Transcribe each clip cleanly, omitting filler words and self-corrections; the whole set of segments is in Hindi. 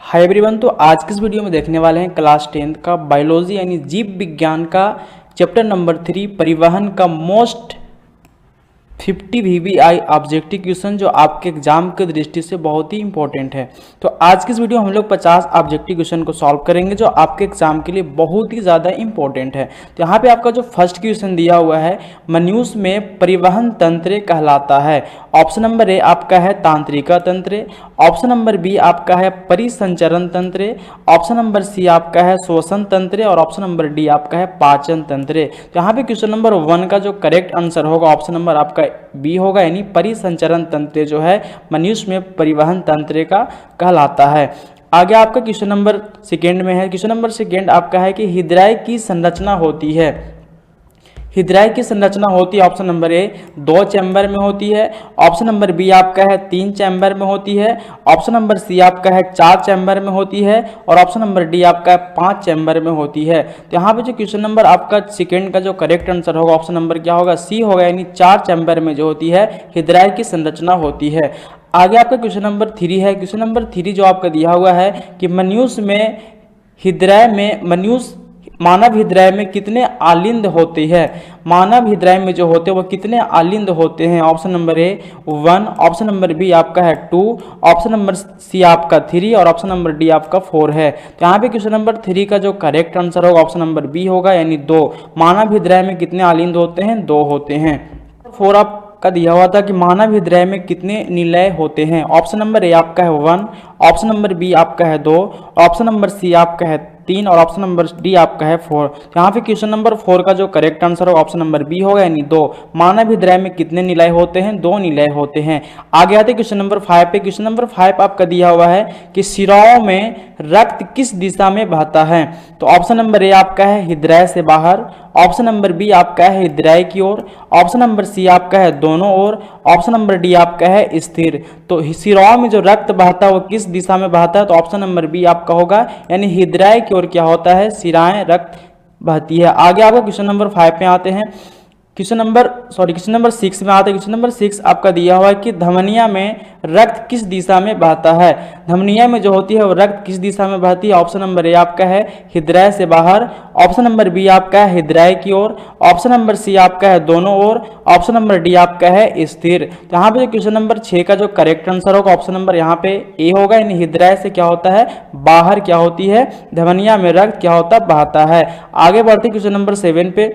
Hi everyone. तो आज की इस वीडियो में देखने वाले हैं क्लास 10th का बायोलॉजी यानी जीव विज्ञान का चैप्टर नंबर 3 परिवहन का मोस्ट 50 VBI ऑब्जेक्टिव क्वेश्चन जो आपके एग्जाम की दृष्टि से बहुत ही इंपॉर्टेंट है। तो आज की इस वीडियो में हम लोग 50 ऑब्जेक्टिव क्वेश्चन को सॉल्व करेंगे जो आपके एग्जाम के लिए बहुत ही ज़्यादा इंपॉर्टेंट है। तो यहाँ पे आपका जो फर्स्ट क्वेश्चन दिया हुआ है, मनुष्य में परिवहन तंत्र कहलाता है। ऑप्शन नंबर ए आपका है तांत्रिका तंत्र, ऑप्शन नंबर बी आपका है परिसंचरण तंत्र, ऑप्शन नंबर सी आपका है श्वसन तंत्र और ऑप्शन नंबर डी आपका है पाचन तंत्र। तो यहाँ पे क्वेश्चन नंबर 1 का जो करेक्ट आंसर होगा ऑप्शन नंबर आपका बी होगा, यानी परिसंचरण तंत्र जो है मनुष्य में परिवहन तंत्र का कहलाता है। आगे आपका क्वेश्चन नंबर सेकेंड में है। क्वेश्चन नंबर सेकेंड आपका है कि हृदय की संरचना होती है। हृदय की संरचना होती है ऑप्शन नंबर ए 2 चैम्बर में होती है, ऑप्शन नंबर बी आपका है 3 चैम्बर में होती है, ऑप्शन नंबर सी आपका है 4 चैम्बर में होती है और ऑप्शन नंबर डी आपका है 5 चैम्बर में होती है। तो यहाँ पे जो क्वेश्चन नंबर आपका सेकेंड का जो करेक्ट आंसर होगा ऑप्शन नंबर क्या होगा, सी होगा, यानी 4 चैम्बर में जो होती है हृदय की संरचना होती है। आगे आपका क्वेश्चन नंबर 3 है। क्वेश्चन नंबर 3 जो आपका दिया हुआ है कि मानव हृदय में कितने आलिंद होते हैं। मानव हृदय में जो होते हैं वो कितने आलिंद होते हैं। Option number A 1, option number B आपका है 2, ऑप्शन नंबर सी आपका 3 और ऑप्शन नंबर डी आपका 4 है। तो यहाँ पे क्वेश्चन नंबर 3 का जो करेक्ट आंसर होगा ऑप्शन नंबर बी होगा, यानी 2। मानव हृदय में कितने आलिंद होते हैं, 2 होते हैं। 4 आपका दिया हुआ था कि मानव हृदय में कितने निलय होते हैं। ऑप्शन नंबर ए आपका है 1, ऑप्शन नंबर बी आपका है 2, ऑप्शन नंबर सी आपका है 3 और ऑप्शन नंबर डी आपका है 4। यहाँ पे क्वेश्चन नंबर 4 का जो करेक्ट आंसर होगा ऑप्शन नंबर बी होगा, यानी 2। मानव हृदय में कितने निलय होते हैं, 2 निलय होते हैं। आगे आते क्वेश्चन नंबर 5 पे। क्वेश्चन नंबर 5 आपका दिया हुआ है कि शिराओं में रक्त किस दिशा में बहता है। तो ऑप्शन नंबर ए आपका है हृदय से बाहर, ऑप्शन नंबर बी आपका है हृदय की ओर, ऑप्शन नंबर सी आपका है दोनों ओर, ऑप्शन नंबर डी आपका है स्थिर। तो शिराओं में जो रक्त बहता है वो किस दिशा में बहता है, तो ऑप्शन नंबर बी आपका होगा, यानी हृदय की ओर क्या होता है, शिराएं रक्त बहती है। आगे आपको क्वेश्चन नंबर 5 पे आते हैं। क्वेश्चन नंबर 6 में आते हैं। क्वेश्चन नंबर 6 आपका दिया हुआ है कि धमनिया में रक्त किस दिशा में बहता है। धमनिया में जो होती है वो रक्त किस दिशा में बहती है। ऑप्शन नंबर ए आपका है हृदय से बाहर, ऑप्शन नंबर बी आपका है हृदय की ओर, ऑप्शन नंबर सी आपका है दोनों ओर, ऑप्शन नंबर डी आपका है स्थिर। तो यहाँ पे क्वेश्चन नंबर 6 का जो करेक्ट आंसर होगा ऑप्शन नंबर यहाँ पे ए होगा, यानी हृदय से क्या होता है, बाहर क्या होती है, धमनिया में रक्त क्या होता है, बहता है। आगे बढ़ते क्वेश्चन नंबर 7 पे।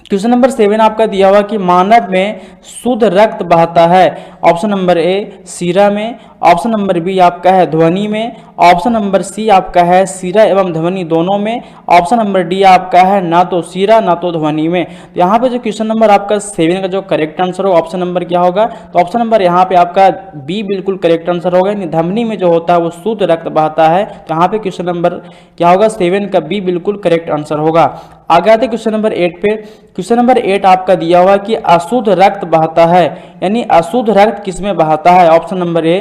क्वेश्चन नंबर 7 आपका दिया हुआ कि मानव में शुद्ध रक्त बहता है। ऑप्शन नंबर ए शिरा में, ऑप्शन नंबर बी आपका है ध्वनि में, ऑप्शन नंबर सी आपका है शिरा एवं ध्वनि दोनों में, ऑप्शन नंबर डी आपका है ना तो शिरा ना तो ध्वनि में। तो यहाँ पे जो क्वेश्चन नंबर आपका 7 का जो करेक्ट आंसर होगा ऑप्शन नंबर क्या होगा, तो ऑप्शन नंबर यहाँ पे आपका बी बिल्कुल करेक्ट आंसर होगा, यानी ध्वनि में जो होता है वो शुद्ध रक्त बहता है। तो यहाँ पे क्वेश्चन नंबर क्या होगा, 7 का बी बिल्कुल करेक्ट आंसर होगा। आगे आते क्वेश्चन नंबर 8 पे। क्वेश्चन नंबर 8 आपका दिया हुआ कि अशुद्ध रक्त बहता है, यानी अशुद्ध रक्त किसमें बहता है। ऑप्शन नंबर ए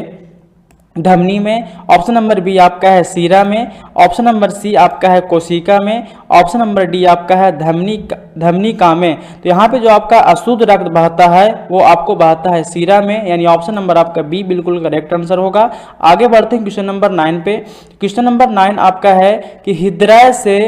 धमनी में, ऑप्शन नंबर बी आपका है शिरा में, ऑप्शन नंबर सी आपका है कोशिका में, ऑप्शन नंबर डी आपका है धमनिका में। तो यहाँ पे जो आपका अशुद्ध रक्त बहता है वो आपको बहता है शिरा में, यानी ऑप्शन नंबर आपका बी बिल्कुल करेक्ट आंसर होगा। आगे बढ़ते हैं क्वेश्चन नंबर 9 पे। क्वेश्चन नंबर 9 आपका है कि हृदय से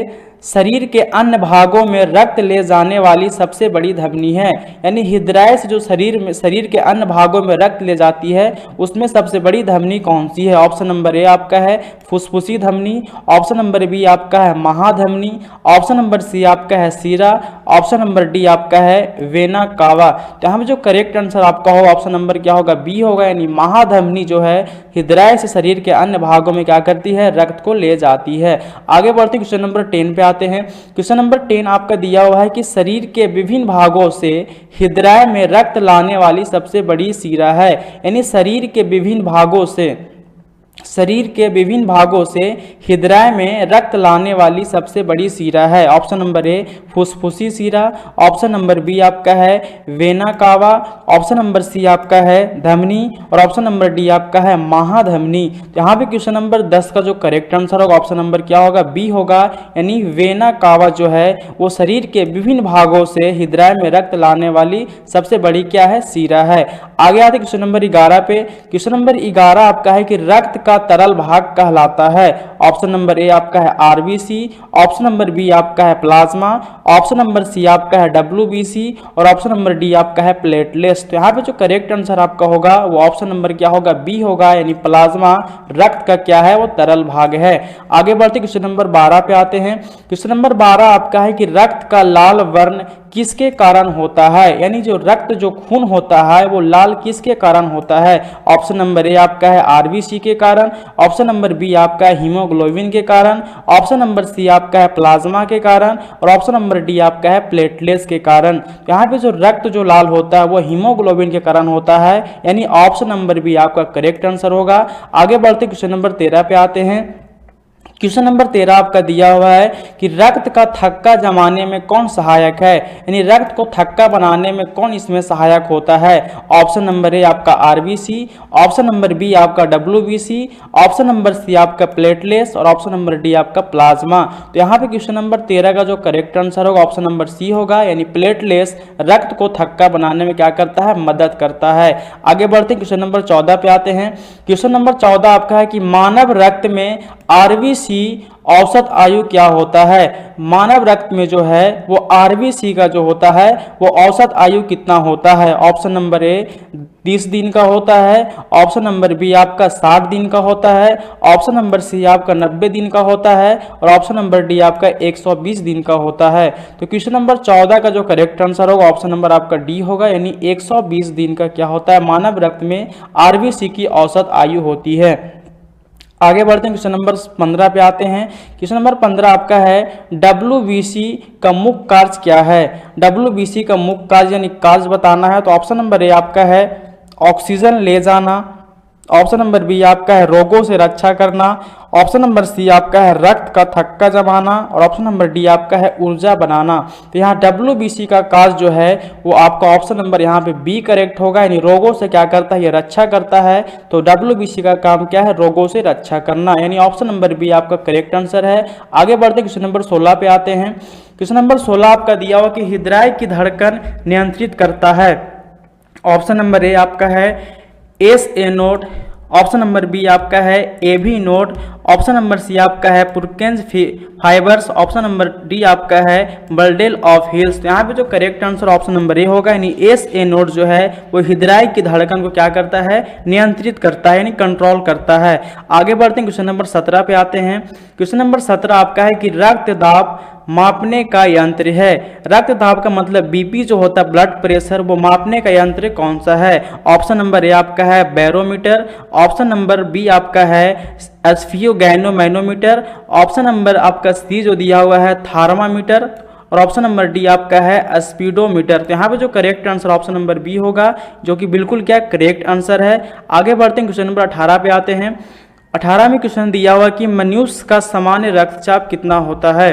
शरीर के अन्य भागों में रक्त ले जाने वाली सबसे बड़ी धमनी है, यानी हृदय से जो शरीर के अन्य भागों में रक्त ले जाती है उसमें सबसे बड़ी धमनी कौन सी है। ऑप्शन नंबर ए आपका है फुसफुसी धमनी, ऑप्शन नंबर बी आपका है महाधमनी, ऑप्शन नंबर सी आपका है शिरा, ऑप्शन नंबर डी आपका है वेना कावा। तो यहाँ पे जो करेक्ट आंसर आपका होगा ऑप्शन नंबर क्या होगा, बी होगा, यानी महाधमनी जो है हृदय से शरीर के अन्य भागों में क्या करती है, रक्त को ले जाती है। आगे बढ़ते क्वेश्चन नंबर 10 पे आते हैं। क्वेश्चन नंबर 10 आपका दिया हुआ है कि शरीर के विभिन्न भागों से हृदय में रक्त लाने वाली सबसे बड़ी शिरा है, यानी शरीर के विभिन्न भागों से हृदय में रक्त लाने वाली सबसे बड़ी शिरा है। ऑप्शन नंबर ए फुसफुसी शिरा, ऑप्शन नंबर बी आपका है vena cava, option number C आपका है धमनी और ऑप्शन नंबर डी आपका है महाधमनी। यहाँ पे क्वेश्चन नंबर 10 का जो करेक्ट आंसर होगा ऑप्शन नंबर क्या होगा, बी होगा, यानी वेना कावा जो है वो शरीर के विभिन्न भागों से हृदय में रक्त लाने वाली सबसे बड़ी क्या है, शिरा है। आगे आते क्वेश्चन नंबर 11 पे। क्वेश्चन नंबर 11 आपका है कि रक्त का का तरल भाग कहलाता है? ऑप्शन नंबर ए आपका है आरबीसी, ऑप्शन नंबर बी आपका है प्लाज्मा, ऑप्शन नंबर सी आपका है डब्ल्यूबीसी और ऑप्शन नंबर डी आपका है प्लेटलेट्स। तो यहाँ पे जो करेक्ट आंसर आपका होगा वो ऑप्शन नंबर क्या होगा? बी होगा, यानी प्लाज्मा रक्त का क्या है? वो तरल भाग है। आगे बढ़ते क्वेश्चन नंबर 12 पे आते हैं। क्वेश्चन नंबर 12 आपका है कि रक्त का लाल वर्ण किसके कारण होता है? यानी जो रक्त जो खून होता है वो लाल किसके कारण होता है? ऑप्शन नंबर ए आपका है आरबीसी के कारण, ऑप्शन नंबर बी आपका है हीमोग्लोबिन के कारण, ऑप्शन नंबर सी आपका है प्लाज्मा के कारण और ऑप्शन नंबर डी आपका है प्लेटलेट्स के कारण। यहाँ पे जो रक्त जो लाल होता है वो हीमोग्लोबिन के कारण होता है, यानी ऑप्शन नंबर बी आपका करेक्ट आंसर होगा। आगे बढ़ते क्वेश्चन नंबर 13 पे आते हैं। क्वेश्चन नंबर 13 आपका दिया हुआ है कि रक्त का थक्का जमाने में कौन सहायक है? यानी रक्त को थक्का बनाने में कौन इसमें सहायक होता है? ऑप्शन नंबर ए आपका आरबीसी, ऑप्शन नंबर बी आपका डब्ल्यूबीसी, ऑप्शन नंबर सी आपका प्लेटलेट्स और ऑप्शन नंबर डी आपका प्लाज्मा। तो यहाँ पे क्वेश्चन नंबर 13 का जो करेक्ट आंसर होगा ऑप्शन नंबर सी होगा, यानी प्लेटलेट्स रक्त को थक्का बनाने में क्या करता है? मदद करता है। आगे बढ़ते क्वेश्चन नंबर 14 पे आते हैं। क्वेश्चन नंबर 14 आपका है कि मानव रक्त में आरबीसी औसत आयु क्या होता है? मानव रक्त में जो है वो आरबीसी का जो होता है वो औसत आयु कितना होता है? ऑप्शन नंबर ए 30 दिन का होता है, ऑप्शन नंबर बी आपका 60 दिन का होता है, ऑप्शन नंबर सी आपका 90 दिन का होता है और ऑप्शन नंबर डी आपका 120 दिन का होता है। तो क्वेश्चन नंबर 14 का जो करेक्ट आंसर होगा ऑप्शन नंबर आपका डी होगा, यानी 120 दिन का क्या होता है? मानव रक्त में आरबीसी की औसत आयु होती है। आगे बढ़ते हैं, क्वेश्चन नंबर 15 पे आते हैं। क्वेश्चन नंबर 15 आपका है डब्ल्यूबीसी का मुख्य कार्य क्या है? डब्ल्यूबीसी का मुख्य कार्य यानी कार्य बताना है। तो ऑप्शन नंबर ए आपका है ऑक्सीजन ले जाना, ऑप्शन नंबर बी आपका है रोगों से रक्षा करना, ऑप्शन नंबर सी आपका है रक्त का थक्का जमाना और ऑप्शन नंबर डी आपका है ऊर्जा बनाना। तो यहाँ डब्ल्यूबीसी का कार्य जो है वो आपका ऑप्शन नंबर यहाँ पे बी करेक्ट होगा, यानी रोगों से क्या करता है? ये रक्षा करता है। तो डब्ल्यूबीसी का काम क्या है? रोगों से रक्षा करना, यानी ऑप्शन नंबर बी आपका करेक्ट आंसर है। आगे बढ़ते क्वेश्चन नंबर 16 पे आते हैं। क्वेश्चन नंबर 16 आपका दिया हुआ कि हृदय की धड़कन नियंत्रित करता है। ऑप्शन नंबर ए आपका है S A node, option number B आपका है AV node, option number C आपका है Purkinje fibres, option number D आपका है बल्डेल ऑफ हिल्स। तो यहाँ पे जो correct answer option number A होगा, यानी एस ए नोड जो है वो हृदय की धड़कन को क्या करता है? नियंत्रित करता है, यानी कंट्रोल करता है। आगे बढ़ते हैं, क्वेश्चन नंबर 17 पे आते हैं। क्वेश्चन नंबर 17 आपका है कि रक्त दाब मापने का यंत्र है। रक्त दाब का मतलब बीपी जो होता है ब्लड प्रेशर, वो मापने का यंत्र कौन सा है? ऑप्शन नंबर ए आपका है बैरोमीटर, ऑप्शन नंबर बी आपका है स्फियोगैनोमैनोमीटर, ऑप्शन नंबर आपका सी जो दिया हुआ है थर्मामीटर और ऑप्शन नंबर डी आपका है स्पीडोमीटर। तो यहाँ पे जो correct answer option number B होगा, जो कि बिल्कुल क्या करेक्ट आंसर है। आगे बढ़ते हैं, क्वेश्चन नंबर 18 पे आते हैं। 18 में क्वेश्चन दिया हुआ कि मनुष्य का सामान्य रक्तचाप कितना होता है?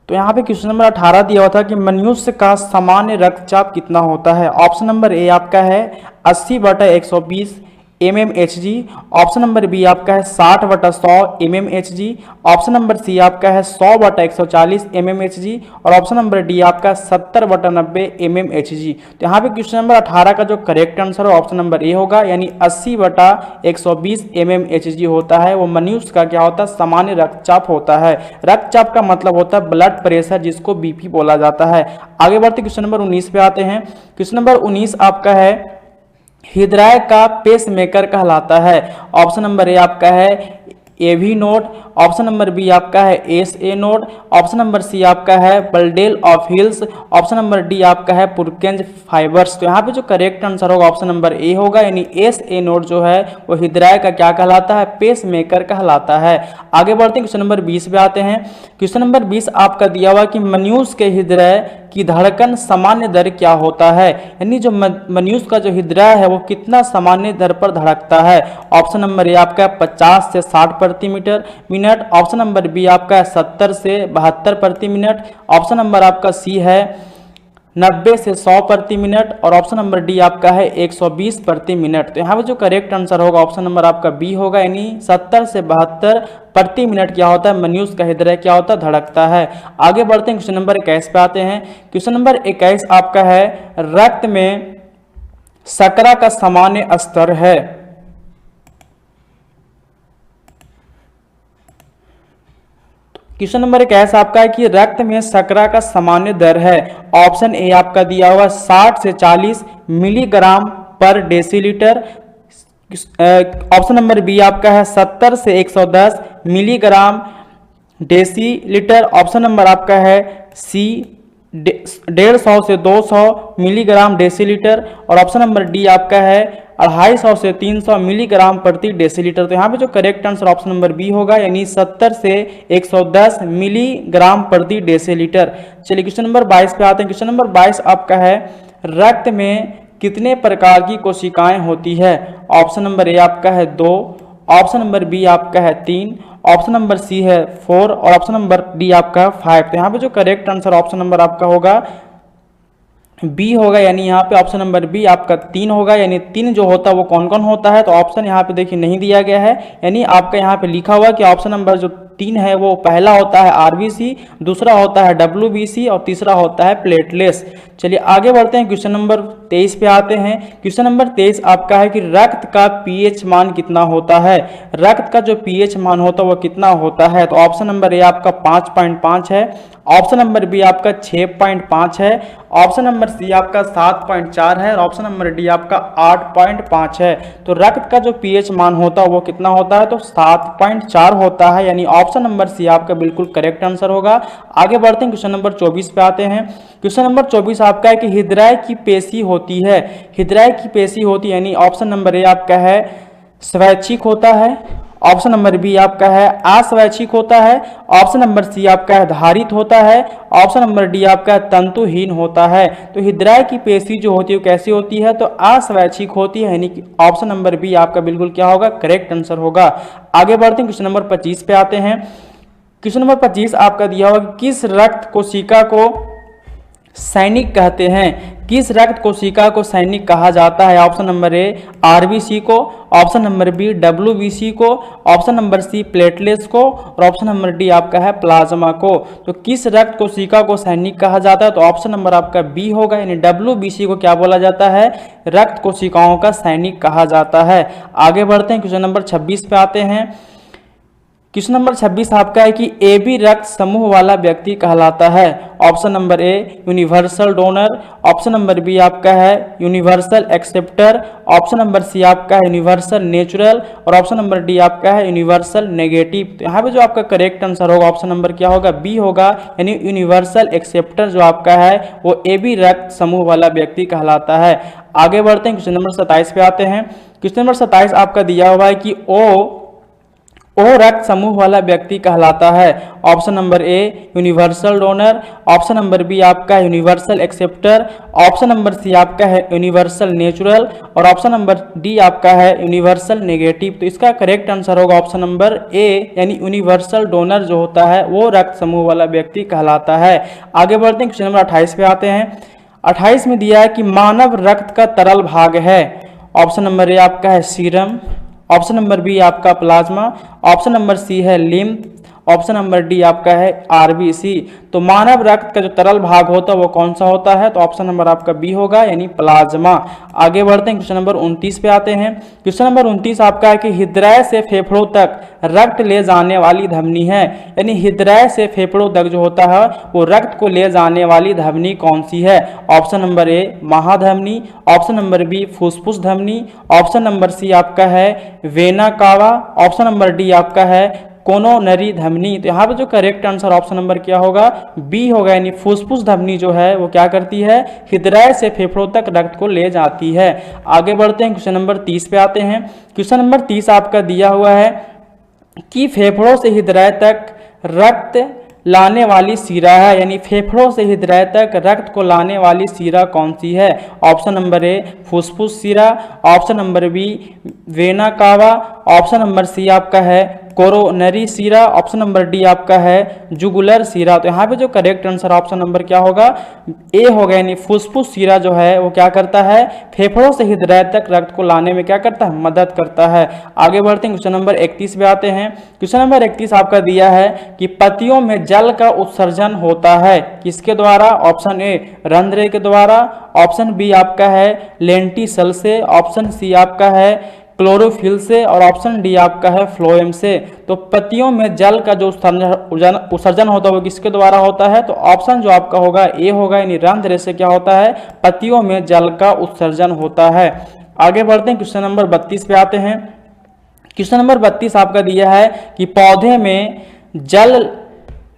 तो यहाँ पे क्वेश्चन नंबर 18 दिया हुआ था कि मनुष्य का सामान्य रक्तचाप कितना होता है। ऑप्शन नंबर ए आपका है 80/120 mmHg, ऑप्शन नंबर बी आपका है 60/100 mmHg, ऑप्शन नंबर सी आपका है 100/140 mmHg और ऑप्शन नंबर डी आपका 70/90 mmHg। तो यहाँ पे क्वेश्चन नंबर 18 का जो करेक्ट आंसर है ऑप्शन नंबर ए होगा, यानी 80/120 mmHg होता है। वो मनुष्य का क्या होता है? सामान्य रक्तचाप होता है। रक्तचाप का मतलब होता है ब्लड प्रेशर, जिसको बीपी बोला जाता है। आगे बढ़ते क्वेश्चन नंबर 19 पे आते हैं। क्वेश्चन नंबर 19 आपका है हृदय का पेसमेकर कहलाता है। ऑप्शन नंबर ए आपका है AV node, option number B आपका है S A node, option number C आपका है bundle of His, option number D आपका है पुरकेंज फाइबर्स। तो यहाँ पे जो करेक्ट आंसर होगा ऑप्शन नंबर ए होगा, यानी एस ए नोड जो है वो हृदय का क्या कहलाता है? पेस मेकर कहलाता है। आगे बढ़ते हैं, क्वेश्चन नंबर 20 पे आते हैं। क्वेश्चन नंबर 20 आपका दिया हुआ कि मनुष्य के हृदय की धड़कन सामान्य दर क्या होता है? यानी जो मनुष्य का जो हृदय है वो कितना सामान्य दर पर धड़कता है? ऑप्शन नंबर ए आपका 50 से 60 प्रति मिनट, ऑप्शन नंबर बी आपका 70 से 72 प्रति मिनट, ऑप्शन नंबर आपका सी है 90 से 100 प्रति मिनट, और ऑप्शन नंबर डी आपका है 120 प्रति मिनट। तो यहाँ पे जो करेक्ट आंसर होगा ऑप्शन नंबर आपका बी होगा, यानी 70 से 72 प्रति मिनट क्या होता है, मनुष्य का हृदय क्या होता है, धड़कता है। आगे बढ़ते हैं, क्वेश्चन नंबर 21 पे आते हैं। क्वेश्चन नंबर 21 आपका है, रक्त में शर्करा का सामान्य स्तर है। क्वेश्चन नंबर 21 आपका है कि रक्त में शर्करा का सामान्य दर है। ऑप्शन ए आपका दिया हुआ 60 से 40 मिलीग्राम पर डेसीलीटर। ऑप्शन नंबर बी आपका है 70 से 110 मिलीग्राम डेसीलीटर। ऑप्शन नंबर आपका है सी 150 से 200 मिलीग्राम डेसीलीटर, और ऑप्शन नंबर डी आपका है 250 से 300 मिलीग्राम प्रति डेसीलीटर। तो यहाँ पे जो correct answer option number B होगा, यानी 70 से 110 मिलीग्राम प्रति डेसीलीटर। चलिए क्वेश्चन नंबर 22 पे आते हैं। क्वेश्चन नंबर 22 आपका है, रक्त में कितने प्रकार की कोशिकाएं होती है। ऑप्शन नंबर ए आपका है 2, ऑप्शन नंबर बी आपका है 3, ऑप्शन नंबर सी है 4, और ऑप्शन नंबर डी आपका है 5। तो यहाँ पे जो करेक्ट आंसर ऑप्शन नंबर आपका होगा बी होगा, यानी यहाँ पे ऑप्शन नंबर बी आपका 3 होगा। यानी 3 जो होता है वो कौन कौन होता है, तो ऑप्शन यहाँ पे देखिए नहीं दिया गया है, यानी आपका यहाँ पे लिखा हुआ कि ऑप्शन नंबर जो 3 है वो पहला होता है आरबीसी, दूसरा होता है डब्ल्यूबीसी, और तीसरा होता है प्लेटलेट्स। चलिए आगे बढ़ते हैं, क्वेश्चन नंबर 23 पे आते हैं। क्वेश्चन नंबर 23 आपका है कि रक्त का पीएच मान कितना होता है। रक्त का जो पीएच मान होता है वो कितना होता है, तो ऑप्शन नंबर ए आपका 5.5 है, ऑप्शन नंबर बी आपका 6.5 है, ऑप्शन नंबर सी आपका 7.4 है, और ऑप्शन नंबर डी आपका 8.5 है। तो रक्त का जो पीएच मान होता है वो कितना होता है, तो 7.4 होता है, यानी ऑप्शन नंबर सी आपका बिल्कुल करेक्ट आंसर होगा। आगे बढ़ते हैं, क्वेश्चन नंबर 24 पे आते हैं। क्वेश्चन नंबर 24 आपका है कि हृदय की पेशी होती है। हृदय की पेशी होती है, यानी ऑप्शन नंबर ए आपका है स्वैच्छिक होता है, ऑप्शन नंबर बी आपका है अस्वैच्छिक होता है, ऑप्शन नंबर सी आपका है धारित होता है, ऑप्शन नंबर डी आपका है तंतुहीन होता है। तो हृदय की पेशी जो होती है वो कैसी होती है, तो अस्वैच्छिक होती है, यानी कि ऑप्शन नंबर बी आपका बिल्कुल क्या होगा, करेक्ट आंसर होगा। आगे बढ़ते हैं, क्वेश्चन नंबर 25 पे आते हैं। क्वेश्चन नंबर 25 आपका दिया हुआ किस रक्त कोशिका को सैनिक कहते हैं। किस रक्त कोशिका को सैनिक कहा जाता है। ऑप्शन नंबर ए आरबीसी को, ऑप्शन नंबर बी डब्ल्यूबीसी को, ऑप्शन नंबर सी प्लेटलेट्स को, और ऑप्शन नंबर डी आपका है प्लाज्मा को। तो किस रक्त कोशिका को सैनिक कहा जाता है, तो ऑप्शन नंबर आपका बी होगा, यानी डब्ल्यूबीसी को क्या बोला जाता है, रक्त कोशिकाओं का सैनिक कहा जाता है। आगे बढ़ते हैं, क्वेश्चन नंबर 26 पे आते हैं। क्वेश्चन नंबर 26 आपका है कि ए बी रक्त समूह वाला व्यक्ति कहलाता है। Option number A universal donor, option number B आपका है universal acceptor, option number C आपका है यूनिवर्सल नेचुरल, और ऑप्शन नंबर डी आपका है यूनिवर्सल नेगेटिव। तो यहाँ पे जो आपका करेक्ट आंसर होगा ऑप्शन नंबर क्या होगा, बी होगा, यानी यूनिवर्सल एक्सेप्टर जो आपका है वो ए बी रक्त समूह वाला व्यक्ति कहलाता है। आगे बढ़ते हैं, क्वेश्चन नंबर 27 पे आते हैं। क्वेश्चन नंबर 27 आपका दिया हुआ है कि ओ रक्त समूह वाला व्यक्ति कहलाता है। Option number A universal donor, option number B आपका है universal acceptor, option number C आपका है यूनिवर्सल नेचुरल, और ऑप्शन नंबर डी आपका है यूनिवर्सल नेगेटिव। तो इसका करेक्ट आंसर होगा ऑप्शन नंबर ए, यानी यूनिवर्सल डोनर जो होता है वो रक्त समूह वाला व्यक्ति कहलाता है। आगे बढ़ते हैं, क्वेश्चन नंबर 28 पे आते हैं। 28 में दिया है कि मानव रक्त का तरल भाग है। ऑप्शन नंबर ए आपका है सीरम, ऑप्शन नंबर बी आपका प्लाज्मा, ऑप्शन नंबर सी है लिम्फ, ऑप्शन नंबर डी आपका है आरबीसी। तो मानव रक्त का जो तरल भाग होता है वो कौन सा होता है, तो ऑप्शन नंबर आपका बी होगा, यानी प्लाज्मा। आगे बढ़ते हैं, क्वेश्चन नंबर 29 पे आते हैं। क्वेश्चन नंबर 29 आपका है कि हृदय से फेफड़ों तक रक्त ले जाने वाली धमनी है, यानी हृदय से फेफड़ों तक जो होता है वो रक्त को ले जाने वाली धमनी कौन सी है। ऑप्शन नंबर ए महाधमनी, ऑप्शन नंबर बी फुसफुस धमनी, ऑप्शन नंबर सी आपका है vena cava, option number D आपका है कोरोनरी धमनी। तो यहाँ पे जो करेक्ट आंसर ऑप्शन नंबर क्या होगा, बी होगा, यानी फुसफुस धमनी जो है वो क्या करती है, हृदय से फेफड़ों तक रक्त को ले जाती है। आगे बढ़ते हैं, क्वेश्चन नंबर 30 पे आते हैं। क्वेश्चन नंबर 30 आपका दिया हुआ है कि फेफड़ों से हृदय तक रक्त लाने वाली शिरा है, यानी फेफड़ों से हृदय तक रक्त को लाने वाली शिरा कौन सी है। ऑप्शन नंबर ए फुसफुस शिरा, option number B vena cava, option number C आपका है कोरोनरी सीरा, ऑप्शन नंबर डी आपका है जुगुलर सीरा। तो यहाँ पे जो करेक्ट आंसर ऑप्शन नंबर क्या होगा, ए होगा, यानी फुसफुस सीरा जो है वो क्या करता है, फेफड़ों से हृदय तक रक्त को लाने में क्या करता है, मदद करता है। आगे बढ़ते हैं, क्वेश्चन नंबर 31 पे आते हैं। क्वेश्चन नंबर 31 आपका दिया है कि पत्तियों में जल का उत्सर्जन होता है किसके द्वारा, ऑप्शन ए रंध्र के द्वारा, ऑप्शन बी आपका है लेंटिसल से, ऑप्शन सी आपका है क्लोरोफिल से, और ऑप्शन डी आपका है फ्लोएम से। तो पत्तियों में जल का जो उत्सर्जन होता है वो किसके द्वारा होता है, तो ऑप्शन जो आपका होगा ए होगा, यानी रंध्र से क्या होता है, पत्तियों में जल का उत्सर्जन होता है। आगे बढ़ते हैं, क्वेश्चन नंबर 32 पे आते हैं। क्वेश्चन नंबर 32 आपका दिया है कि पौधे में जल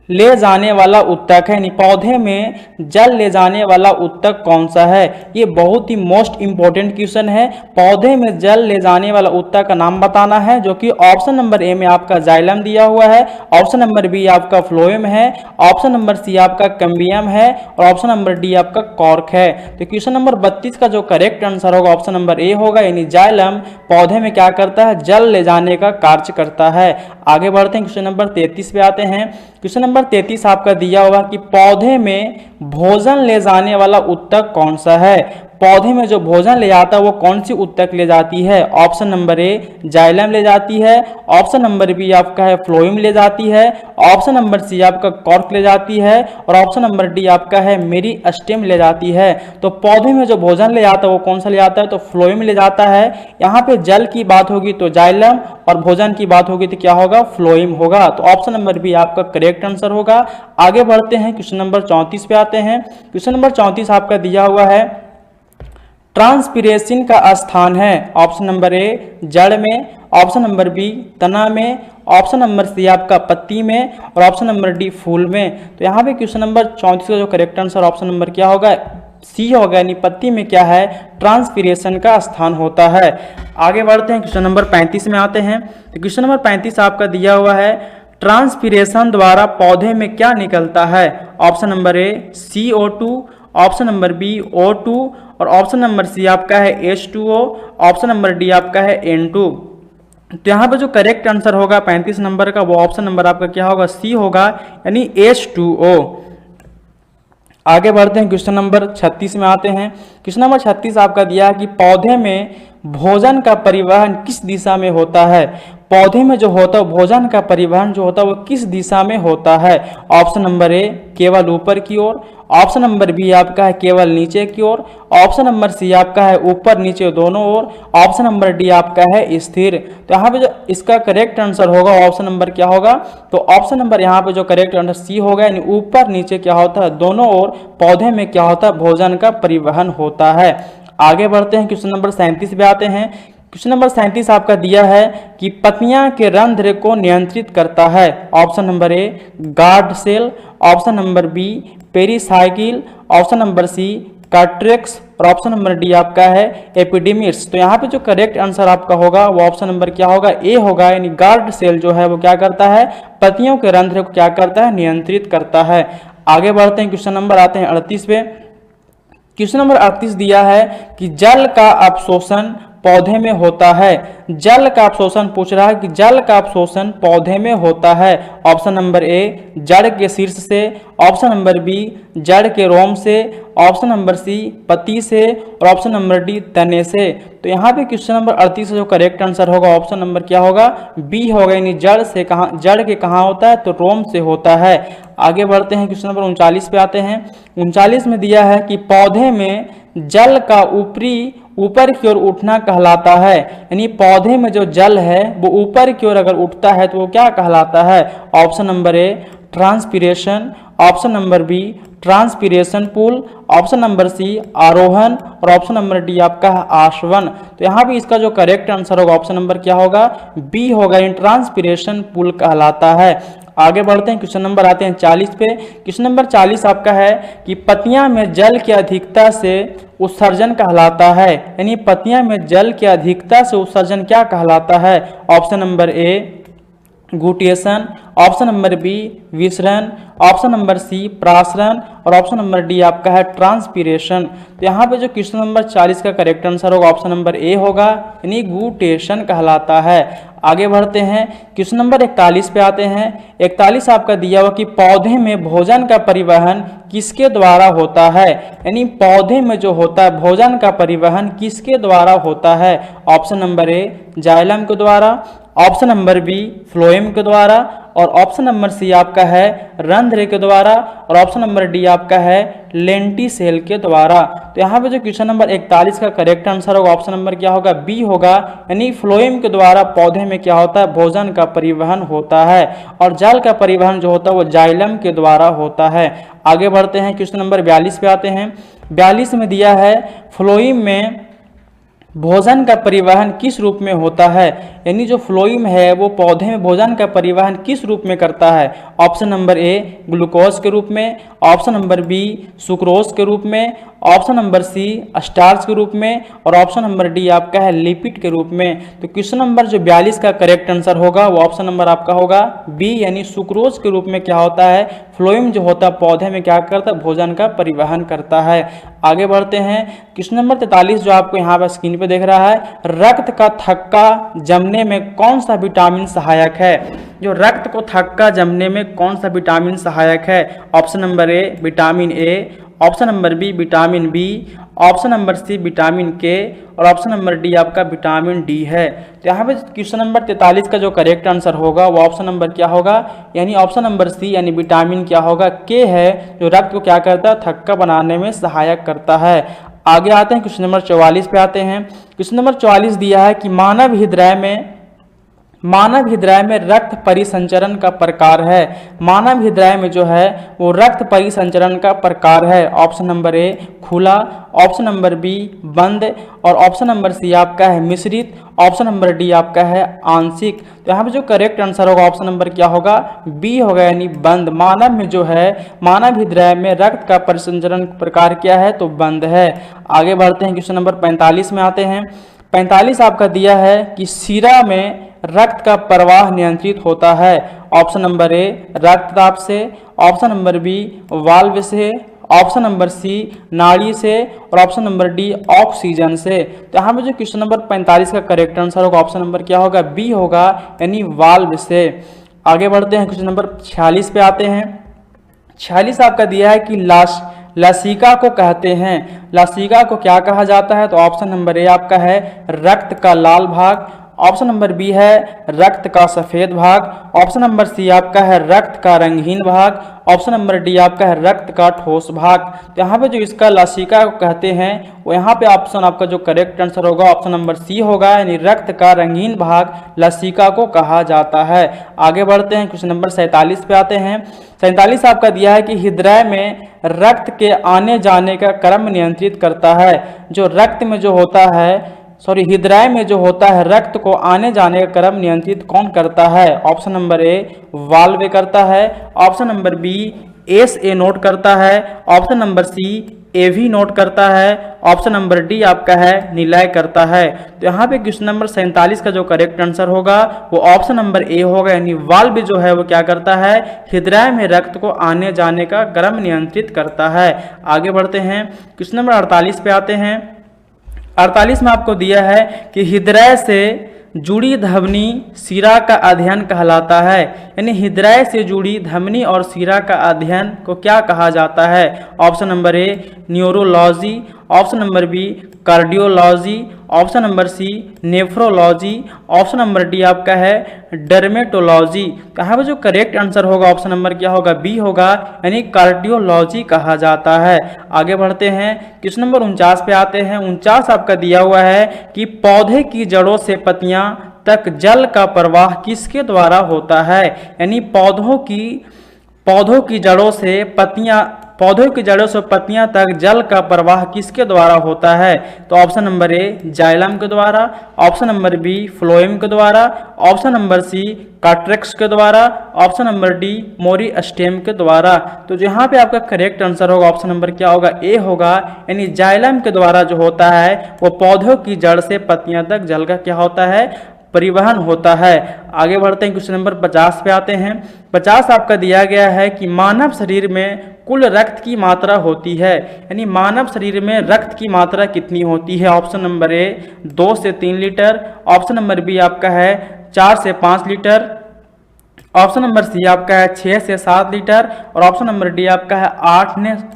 ले जाने वाला उत्तक है, यानी पौधे में जल ले जाने वाला उत्तक कौन सा है। ये बहुत ही मोस्ट इंपॉर्टेंट क्वेश्चन है। पौधे में जल ले जाने वाला उत्तक का नाम बताना है, जो कि ऑप्शन नंबर ए में आपका जाइलम दिया हुआ है, ऑप्शन नंबर बी आपका फ्लोएम है, ऑप्शन नंबर सी आपका कैम्बियम है, और ऑप्शन नंबर डी आपका कॉर्क है। तो क्वेश्चन नंबर 32 का जो करेक्ट आंसर होगा ऑप्शन नंबर ए होगा, यानी जाइलम पौधे में क्या करता है, जल ले जाने का कार्य करता है। आगे बढ़ते हैं, क्वेश्चन नंबर 33 पे आते हैं। क्वेश्चन नंबर 33 आपका दिया हुआ कि पौधे में भोजन ले जाने वाला उत्तक कौन सा है। पौधे में जो भोजन ले जाता है वो कौन सी उत्तक ले जाती है, ऑप्शन नंबर ए जाइलम ले जाती है, ऑप्शन नंबर बी आपका है फ्लोएम ले जाती है, ऑप्शन नंबर सी आपका कॉर्क ले जाती है, और ऑप्शन नंबर डी आपका है मेरिस्टेम ले जाती है। तो पौधे में जो भोजन ले जाता है वो कौन सा ले जाता है, तो फ्लोएम ले जाता है। यहाँ पे जल की बात होगी तो जाइलम, और भोजन की बात होगी तो क्या होगा, फ्लोएम होगा। तो ऑप्शन नंबर बी आपका करेक्ट आंसर होगा। आगे बढ़ते हैं, क्वेश्चन नंबर 34 पे आते हैं। क्वेश्चन नंबर 34 आपका दिया हुआ है ट्रांसपिरेशन का स्थान है, ऑप्शन नंबर ए जड़ में, ऑप्शन नंबर बी तना में, ऑप्शन नंबर सी आपका पत्ती में, और ऑप्शन नंबर डी फूल में। तो यहाँ पे क्वेश्चन नंबर 34 का जो करेक्ट आंसर ऑप्शन नंबर क्या होगा, सी होगा, यानी पत्ती में क्या है, ट्रांसपिरेशन का स्थान होता है। आगे बढ़ते हैं, क्वेश्चन नंबर 35 में आते हैं। तो क्वेश्चन नंबर 35 आपका दिया हुआ है ट्रांसपिरेशन द्वारा पौधे में क्या निकलता है, option number A CO2, option number B O2, और ऑप्शन नंबर सी आपका है H2O, ऑप्शन नंबर डी आपका है N2। तो यहाँ पे जो करेक्ट आंसर होगा 35 नंबर का वो ऑप्शन नंबर आपका क्या होगा, सी होगा, यानी H2O। आगे बढ़ते हैं, क्वेश्चन नंबर 36 में आते हैं। क्वेश्चन नंबर 36 आपका दिया है कि पौधे में भोजन का परिवहन किस दिशा में होता है। पौधे में जो होता है भोजन का परिवहन जो होता है वो किस दिशा में होता है, ऑप्शन नंबर ए केवल ऊपर की ओर, ऑप्शन नंबर बी आपका है केवल नीचे की ओर, ऑप्शन नंबर सी आपका है ऊपर नीचे दोनों ओर, ऑप्शन नंबर डी आपका है स्थिर। तो यहाँ पे जो इसका करेक्ट आंसर होगा ऑप्शन नंबर क्या होगा, तो ऑप्शन नंबर यहाँ पे जो करेक्ट आंसर सी होगा, यानी ऊपर नीचे क्या होता है, दोनों ओर पौधे में क्या होता है, भोजन का परिवहन होता है। आगे बढ़ते हैं, क्वेश्चन नंबर 37 पे आते हैं। क्वेश्चन नंबर 37 आपका दिया है कि पत्तियां के रंध्र को नियंत्रित करता है, option number A guard cell, option number B pericycle, option number C cortex, और ऑप्शन नंबर डी आपका है एपिडेमिस। तो यहाँ पे जो करेक्ट आंसर आपका होगा वो ऑप्शन नंबर क्या होगा, ए होगा, यानी गार्ड सेल जो है वो क्या करता है, पत्तियों के रंध्र को क्या करता है, नियंत्रित करता है। आगे बढ़ते हैं, क्वेश्चन नंबर आते हैं 38 पे। क्वेश्चन नंबर 38 दिया है कि जल का अवशोषण पौधे में होता है। जल का अवशोषण पूछ रहा है कि जल का अवशोषण पौधे में होता है, ऑप्शन नंबर ए जड़ के शीर्ष से, ऑप्शन नंबर बी जड़ के रोम से, ऑप्शन नंबर सी पत्ती से, और ऑप्शन नंबर डी तने से। तो यहाँ पे क्वेश्चन नंबर 38 का जो करेक्ट आंसर होगा ऑप्शन नंबर क्या होगा, बी होगा, यानी जड़ से कहाँ, जड़ के कहाँ होता है, तो रोम से होता है। आगे बढ़ते हैं, क्वेश्चन नंबर 39 पे आते हैं। 39 में दिया है कि पौधे में जल का ऊपर की ओर उठना कहलाता है, यानी पौधे में जो जल है वो ऊपर की ओर अगर उठता है तो वो क्या कहलाता है, option number A transpiration, option number B transpiration pull, option number C आरोहण, और ऑप्शन नंबर डी आपका है आश्वन। तो यहाँ भी इसका जो करेक्ट आंसर होगा ऑप्शन नंबर क्या होगा, बी होगा, यानी ट्रांसपिरेशन पूल कहलाता है। आगे बढ़ते हैं, क्वेश्चन नंबर आते हैं 40 पे। क्वेश्चन नंबर 40 आपका है कि पत्तियां में जल की अधिकता से उत्सर्जन कहलाता है, यानी पत्तियां में जल की अधिकता से उत्सर्जन क्या कहलाता है, option number A guttation, option number B विसरण, ऑप्शन नंबर सी प्रासरण, और ऑप्शन नंबर डी आपका है ट्रांसपिरेशन। तो यहाँ पे जो क्वेश्चन नंबर 40 का करेक्ट आंसर होगा ऑप्शन नंबर ए होगा, यानी गुटेशन कहलाता है। आगे बढ़ते हैं, क्वेश्चन नंबर 41 पे आते हैं। 41 आपका दिया हुआ कि पौधे में भोजन का परिवहन किसके द्वारा होता है, यानी पौधे में जो होता है भोजन का परिवहन किसके द्वारा होता है। ऑप्शन नंबर ए जाइलम के द्वारा, ऑप्शन नंबर बी फ्लोएम के द्वारा, और ऑप्शन नंबर सी आपका है रंध्र के द्वारा, और ऑप्शन नंबर डी आपका है लेंटिसेल के द्वारा। तो यहाँ पे जो क्वेश्चन नंबर 41 का करेक्ट आंसर होगा ऑप्शन नंबर क्या होगा, बी होगा, यानी फ्लोएम के द्वारा पौधे में क्या होता है भोजन का परिवहन होता है, और जल का परिवहन जो होता है वो जाइलम के द्वारा होता है। आगे बढ़ते हैं, क्वेश्चन नंबर 42 पे आते हैं। 42 में दिया है फ्लोएम में भोजन का परिवहन किस रूप में होता है, यानी जो फ्लोएम है वो पौधे में भोजन का परिवहन किस रूप में करता है। ऑप्शन नंबर ए ग्लूकोज के रूप में, ऑप्शन नंबर बी सुक्रोज के रूप में, ऑप्शन नंबर सी स्टार्च के रूप में, और ऑप्शन नंबर डी आपका है लिपिड के रूप में। तो क्वेश्चन नंबर जो 42 का करेक्ट आंसर होगा वो ऑप्शन नंबर आपका होगा बी, यानी सुक्रोज के रूप में क्या होता है फ्लोएम जो होता है पौधे में क्या करता है भोजन का परिवहन करता है। आगे बढ़ते हैं, क्वेश्चन नंबर 43 जो आपको यहाँ पर स्क्रीन पे देख रहा है, रक्त का थक्का जमने में कौन सा विटामिन सहायक है। जो रक्त को थक्का जमने में कौन सा विटामिन सहायक है। Option number A vitamin A, option number B vitamin B, option number C vitamin K, और ऑप्शन नंबर डी आपका विटामिन डी है। तो यहाँ पे क्वेश्चन नंबर 43 का जो करेक्ट आंसर होगा वो ऑप्शन नंबर क्या होगा, यानी ऑप्शन नंबर सी, यानी विटामिन क्या होगा के है, जो रक्त को क्या करता है थक्का बनाने में सहायक करता है। आगे आते हैं, क्वेश्चन नंबर 44 पे आते हैं। क्वेश्चन नंबर 44 दिया है कि मानव हृदय में रक्त परिसंचरण का प्रकार है। मानव हृदय में जो है वो रक्त परिसंचरण का प्रकार है। ऑप्शन नंबर ए खुला, ऑप्शन नंबर बी बंद, और ऑप्शन नंबर सी आपका है मिश्रित, ऑप्शन नंबर डी आपका है आंशिक। तो यहाँ पे जो करेक्ट आंसर होगा ऑप्शन नंबर क्या होगा, बी होगा, यानी बंद। मानव में जो है मानव हृदय में रक्त का परिसंचरण प्रकार क्या है, तो बंद है। आगे बढ़ते हैं, क्वेश्चन नंबर 45 में आते हैं। 45 आपका दिया है कि शिरा में रक्त का प्रवाह नियंत्रित होता है। ऑप्शन नंबर ए रक्तदाब से, ऑप्शन नंबर बी वाल्व से, ऑप्शन नंबर सी नाड़ी से, और ऑप्शन नंबर डी ऑक्सीजन से। तो यहाँ पे जो क्वेश्चन नंबर 45 का करेक्ट आंसर होगा ऑप्शन नंबर क्या होगा, बी होगा, यानी वाल्व से। आगे बढ़ते हैं, क्वेश्चन नंबर 46 पे आते हैं। 46 आपका दिया है कि लसिका को कहते हैं। लसिका को क्या कहा जाता है, तो ऑप्शन नंबर ए आपका है रक्त का लाल भाग, ऑप्शन नंबर बी है रक्त का सफेद भाग, ऑप्शन नंबर सी आपका है रक्त का रंगीन भाग, ऑप्शन नंबर डी आपका है रक्त का ठोस भाग। तो यहाँ पे जो इसका लसिका को कहते हैं वो यहाँ पे ऑप्शन आपका जो करेक्ट आंसर होगा ऑप्शन नंबर सी होगा, यानी रक्त का रंगीन भाग लसिका को कहा जाता है। आगे बढ़ते हैं, क्वेश्चन नंबर 47 पे आते हैं। 47 आपका दिया है कि हृदय में रक्त के आने जाने का क्रम नियंत्रित करता है। जो रक्त में जो होता है हृदय में जो होता है रक्त को आने जाने का क्रम नियंत्रित कौन करता है। ऑप्शन नंबर ए वाल्व करता है, option number B S A node करता है, ऑप्शन नंबर सी ए भी नोट करता है, ऑप्शन नंबर डी आपका है निलय करता है। तो यहाँ पे क्वेश्चन नंबर 47 का जो करेक्ट आंसर होगा वो ऑप्शन नंबर ए होगा, यानी वाल्व जो है वो क्या करता है हृदय में रक्त को आने जाने का क्रम नियंत्रित करता है। आगे बढ़ते हैं, क्वेश्चन नंबर 48 पे आते हैं। 48 में आपको दिया है कि हृदय से जुड़ी धमनी शिरा का अध्ययन कहलाता है, यानी हृदय से जुड़ी धमनी और शिरा का अध्ययन को क्या कहा जाता है। Option number A neurology, option number B cardiology, option number C nephrology, option number D आपका है डर्मेटोलॉजी। यहाँ पर जो करेक्ट आंसर होगा ऑप्शन नंबर क्या होगा, बी होगा, यानी कार्डियोलॉजी कहा जाता है। आगे बढ़ते हैं, क्वेश्चन नंबर 49 पे आते हैं। 49 आपका दिया हुआ है कि पौधे की जड़ों से पत्तियां तक जल का प्रवाह किसके द्वारा होता है, यानी पौधों की जड़ों से पत्तियां तक जल का प्रवाह किसके द्वारा होता है। तो ऑप्शन नंबर ए जाइलम के द्वारा, ऑप्शन नंबर बी फ्लोएम के द्वारा, ऑप्शन नंबर सी कार्ट्रेक्स के द्वारा, ऑप्शन नंबर डी मोरिस्टेम के द्वारा। तो यहाँ पे आपका करेक्ट आंसर होगा ऑप्शन नंबर क्या होगा, ए होगा, यानी जाइलम के द्वारा जो होता है वो पौधों की जड़ से पत्तियां तक जल का क्या होता है परिवहन होता है। आगे बढ़ते हैं, क्वेश्चन नंबर 50 पे आते हैं। 50 आपका दिया गया है कि मानव शरीर में कुल रक्त की मात्रा होती है, यानी मानव शरीर में रक्त की मात्रा कितनी होती है। ऑप्शन नंबर ए 2 से 3 लीटर, ऑप्शन नंबर बी आपका है 4 से 5 लीटर। ऑप्शन नंबर सी आपका है 6 से 7 लीटर और ऑप्शन नंबर डी आपका है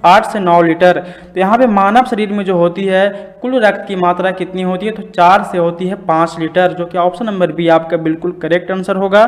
8 से 9 लीटर। तो यहाँ पे मानव शरीर में जो होती है कुल रक्त की मात्रा कितनी होती है, तो 4 से होती है 5 लीटर, जो कि ऑप्शन नंबर बी आपका बिल्कुल करेक्ट आंसर होगा।